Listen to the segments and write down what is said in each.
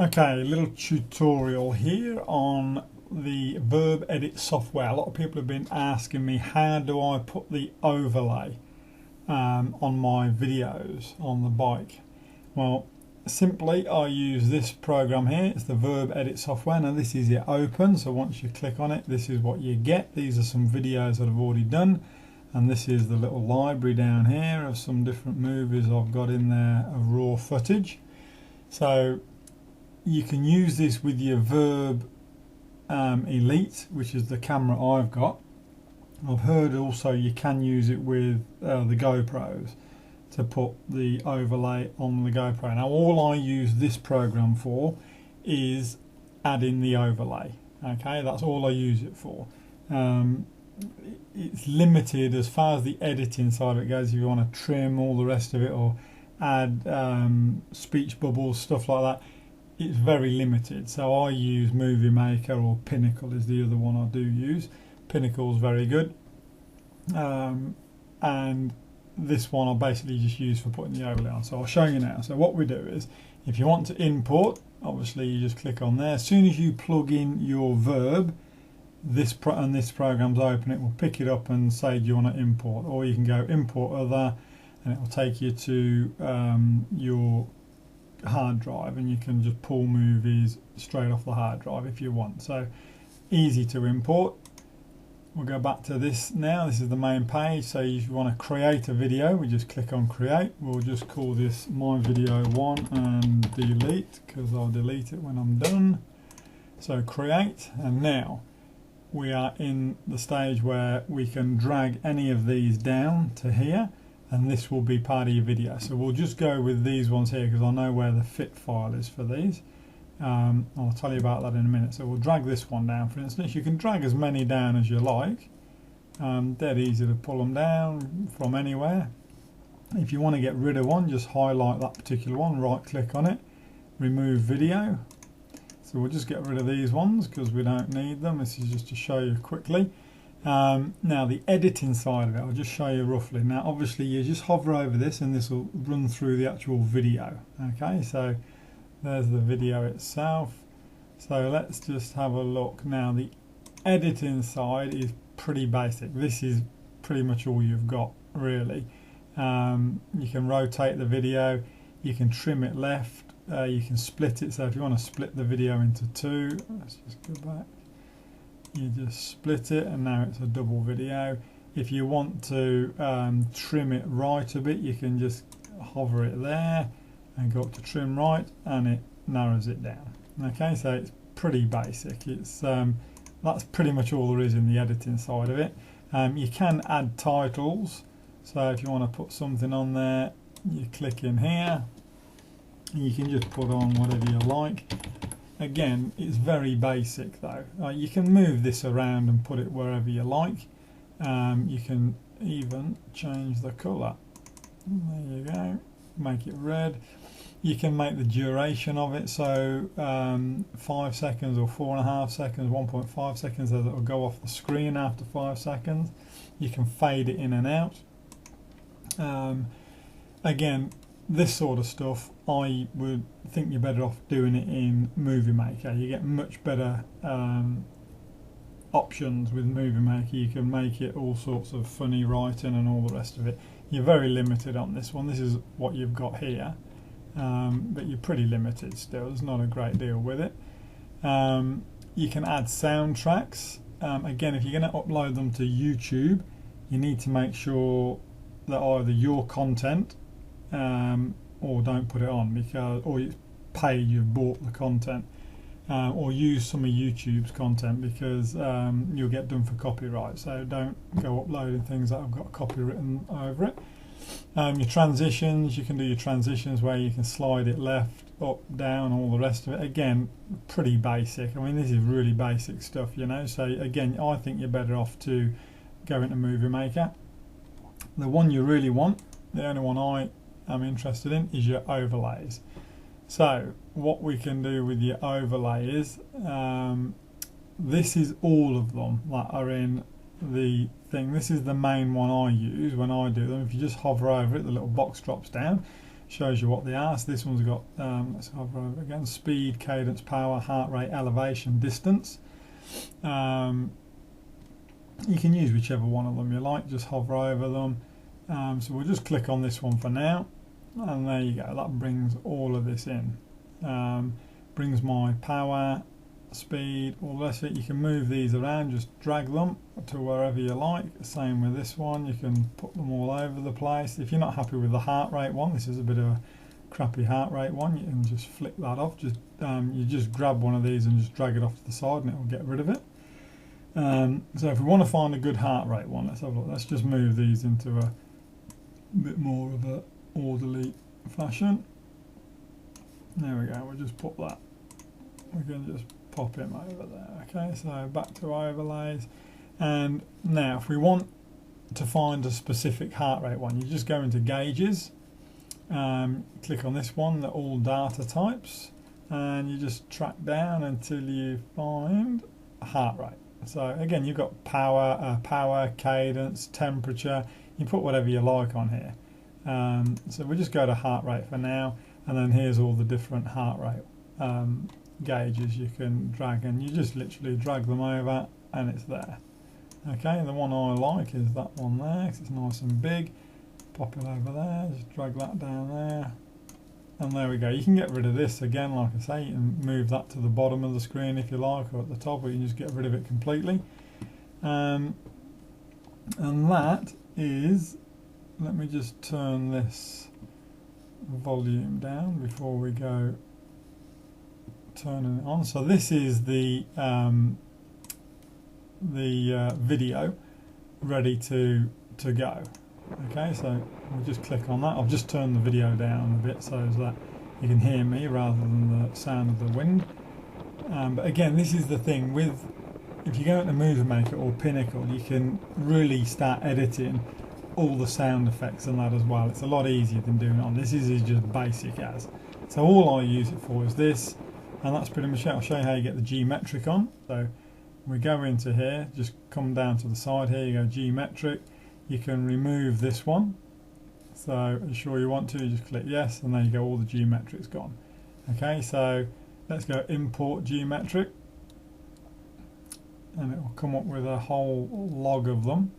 Okay, a little tutorial here on the Virb Edit software. A lot of people have been asking me, how do I put the overlay on my videos on the bike? Well, simply I use this program here. It's the Virb Edit software. Now this is it open, so once you click on it, this is what you get. These are some videos that I've already done, and this is the little library down here of some different movies I've got in there of raw footage. So you can use this with your Virb Elite, which is the camera I've got. I've heard also you can use it with the GoPros to put the overlay on the GoPro. Now all I use this program for is adding the overlay. Okay, that's all I use it for. It's limited as far as the editing side of it goes. If you want to trim all the rest of it or add speech bubbles, stuff like that, it's very limited. So I use Movie Maker, or Pinnacle is the other one I do use. Pinnacle's very good, and this one I basically just use for putting the overlay on. So I'll show you now. So what we do is, if you want to import, obviously you just click on there. As soon as you plug in your Virb, this program's open, it will pick it up and say, do you want to import? Or you can go import other, and it will take you to your hard drive, and you can just pull movies straight off the hard drive if you want. So easy to import. We'll go back to this now. This is the main page. So if you want to create a video, we just click on create. We'll just call this my video 1 and delete, because I'll delete it when I'm done. So create, and now we are in the stage where we can drag any of these down to here, and this will be part of your video. So we'll just go with these ones here because I know where the fit file is for these. I'll tell you about that in a minute. So we'll drag this one down, for instance. You can drag as many down as you like. Dead easy to pull them down from anywhere. If you want to get rid of one, just highlight that particular one, right click on it, remove video. So we'll just get rid of these ones because we don't need them. This is just to show you quickly. Now the editing side of it, I'll just show you roughly. Now obviously you just hover over this and this will run through the actual video. Okay, so there's the video itself. So let's just have a look. Now the editing side is pretty basic. This is pretty much all you've got really. You can rotate the video, you can trim it left, you can split it. So if you want to split the video into two, let's just go back. You just split it and now it's a double video. If you want to trim it right a bit, you can just hover it there and go up to trim right, and it narrows it down. Okay, so it's pretty basic. It's that's pretty much all there is in the editing side of it. You can add titles, so if you want to put something on there, you click in here and you can just put on whatever you like. Again, it's very basic though. You can move this around and put it wherever you like. You can even change the colour. There you go. Make it red. You can make the duration of it, so 5 seconds or 4.5 seconds, 1.5 seconds, so that it will go off the screen after 5 seconds. You can fade it in and out. Again, this sort of stuff, I would think you're better off doing it in Movie Maker. You get much better options with Movie Maker. You can make it all sorts of funny writing and all the rest of it. You're very limited on this one. This is what you've got here, but you're pretty limited still. There's not a great deal with it. You can add soundtracks. Again, if you're going to upload them to YouTube, you need to make sure that either your content or don't put it on, because or you pay, you've bought the content, or use some of YouTube's content, because you'll get done for copyright. So don't go uploading things that have got copy written over it. Your transitions, you can do your transitions where you can slide it left, up, down, all the rest of it. Again, pretty basic. I mean, this is really basic stuff, you know. So again, I think you're better off to go into Movie Maker. The one you really want, the only one I'm interested in, is your overlays. So what we can do with your overlay is, this is all of them that are in the thing. This is the main one I use when I do them. If you just hover over it, the little box drops down. shows you what they are. So this one's got, let's hover over again, speed, cadence, power, heart rate, elevation, distance. You can use whichever one of them you like, just hover over them. So we'll just click on this one for now, and there you go, that brings all of this in. Brings my power, speed, all the rest of it. You can move these around, just drag them to wherever you like. Same with this one, you can put them all over the place. If you're not happy with the heart rate one, this is a bit of a crappy heart rate one, you can just flick that off. Just you just grab one of these and just drag it off to the side and it will get rid of it. So if we want to find a good heart rate one, let's have a look. Let's just move these into a bit more of a orderly fashion. There we go, we'll just put that, we can just pop him over there. Okay, so back to overlays, and now if we want to find a specific heart rate one, you just go into gauges, click on this one, the all data types, and you just track down until you find a heart rate. So again, you've got power, cadence, temperature. You put whatever you like on here. So we'll just go to heart rate for now, and then here's all the different heart rate gauges you can drag, and you just literally drag them over and it's there. Okay, and the one I like is that one there because it's nice and big. Pop it over there, just drag that down there, and there we go. You can get rid of this again, like I say, you can move that to the bottom of the screen if you like, or at the top, or you can just get rid of it completely. And that is, let me just turn this volume down before we go turning it on. So this is the video ready to go. Okay, so we'll just click on that. I've just turned the video down a bit so that you can hear me rather than the sound of the wind. But again, this is the thing with, if you go into Movie Maker or Pinnacle, you can really start editing all the sound effects and that as well. It's a lot easier than doing it on this. Is just basic as. So all I use it for is this, and that's pretty much it. I'll show you how you get the geometric on. So we go into here, just come down to the side here, you go geometric. You can remove this one. So are you sure you want to? You just click yes, and there you go, all the geometric's gone. Okay, so let's go import geometric, and it will come up with a whole log of them.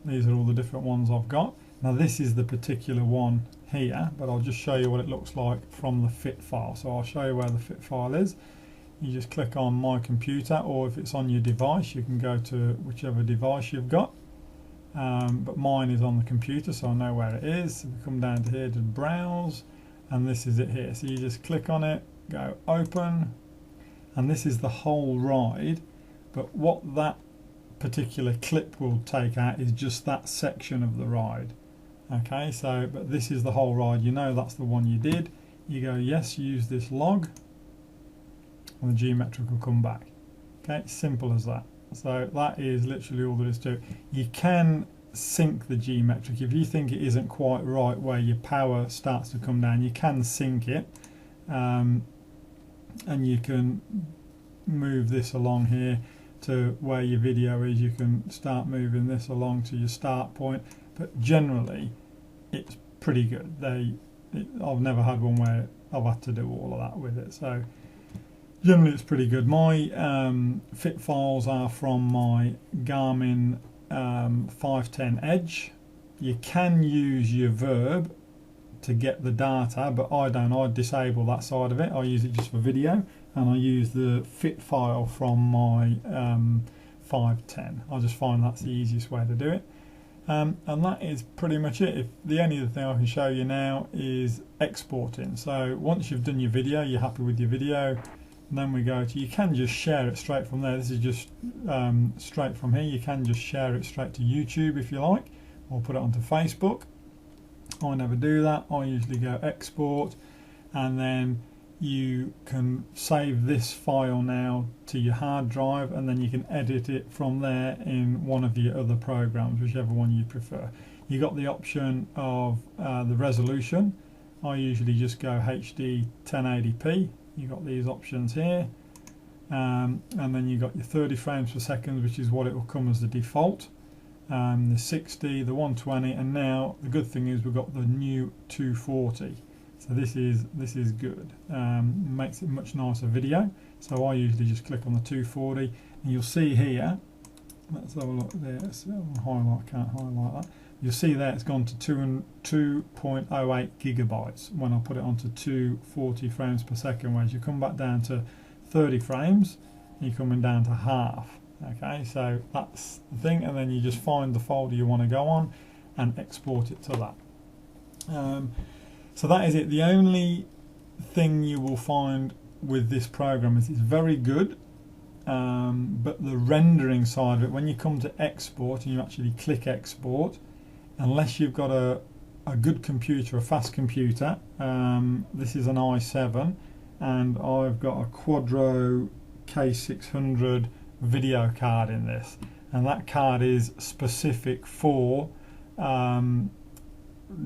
These are all the different ones I've got. Now this is the particular one here, but I'll just show you what it looks like from the fit file. So I'll show you where the fit file is. You just click on my computer, or if it's on your device, you can go to whichever device you've got. But mine is on the computer, so I know where it is. So we come down to here to browse, and this is it here. So you just click on it, go open, and this is the whole ride. But what that particular clip will take out is just that section of the ride. Okay, so but this is the whole ride. You know that's the one you did. You go yes, use this log, and the geometric will come back. Okay, simple as that. So that is literally all there is to it. You can sync the geometric. If you think it isn't quite right where your power starts to come down, you can sync it, and you can move this along here to where your video is. You can start moving this along to your start point, but generally it's pretty good. I've never had one where I've had to do all of that with it, so generally it's pretty good. My fit files are from my Garmin 510 Edge. You can use your Virb to get the data, but I don't. I disable that side of it. I use it just for video, and I use the fit file from my 510. I just find that's the easiest way to do it. And that is pretty much it. The only other thing I can show you now is exporting. So once you've done your video, you're happy with your video, and then we go to, you can just share it straight from there. This is just straight from here. You can just share it straight to YouTube if you like, or put it onto Facebook. I never do that. I usually go export, and then you can save this file now to your hard drive, and then you can edit it from there in one of your other programs, whichever one you prefer. You got the option of the resolution. I usually just go HD 1080p. You got these options here, and then you got your 30 frames per second, which is what it will come as the default. The 60, the 120, and now the good thing is we've got the new 240. So this is good. Makes it much nicer video. So I usually just click on the 240, and you'll see here. Let's have a look there. Highlight, can't highlight that. You'll see there it's gone to 2.08 gigabytes when I put it onto 240 frames per second. Whereas you come back down to 30 frames, you're coming down to half. Okay, so that's the thing, and then you just find the folder you want to go on and export it to that. So that is it. The only thing you will find with this program is it's very good, but the rendering side of it, when you come to export and you actually click export, unless you've got a good computer, a fast computer, this is an i7 and I've got a Quadro K600 video card in this, and that card is specific for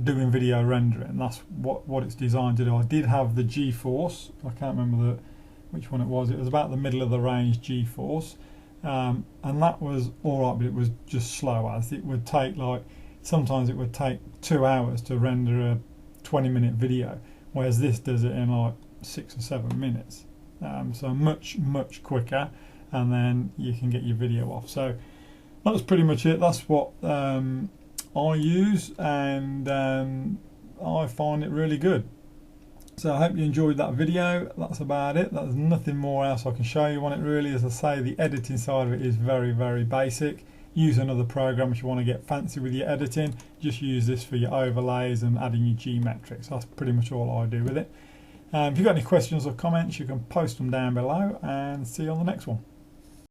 doing video rendering. That's what it's designed to do. I did have the GeForce, I can't remember which one it was about the middle of the range GeForce, and that was alright, but it was just slow, as it would take sometimes it would take 2 hours to render a 20-minute video, whereas this does it in like 6 or 7 minutes. So much quicker, and then you can get your video off. So that's pretty much it. That's what I use, and I find it really good. So I hope you enjoyed that video. That's about it. There's nothing more else I can show you on it really. As I say, the editing side of it is very basic. Use another program if you want to get fancy with your editing. Just use this for your overlays and adding your geometrics. That's pretty much all I do with it. If you've got any questions or comments, you can post them down below, and see you on the next one.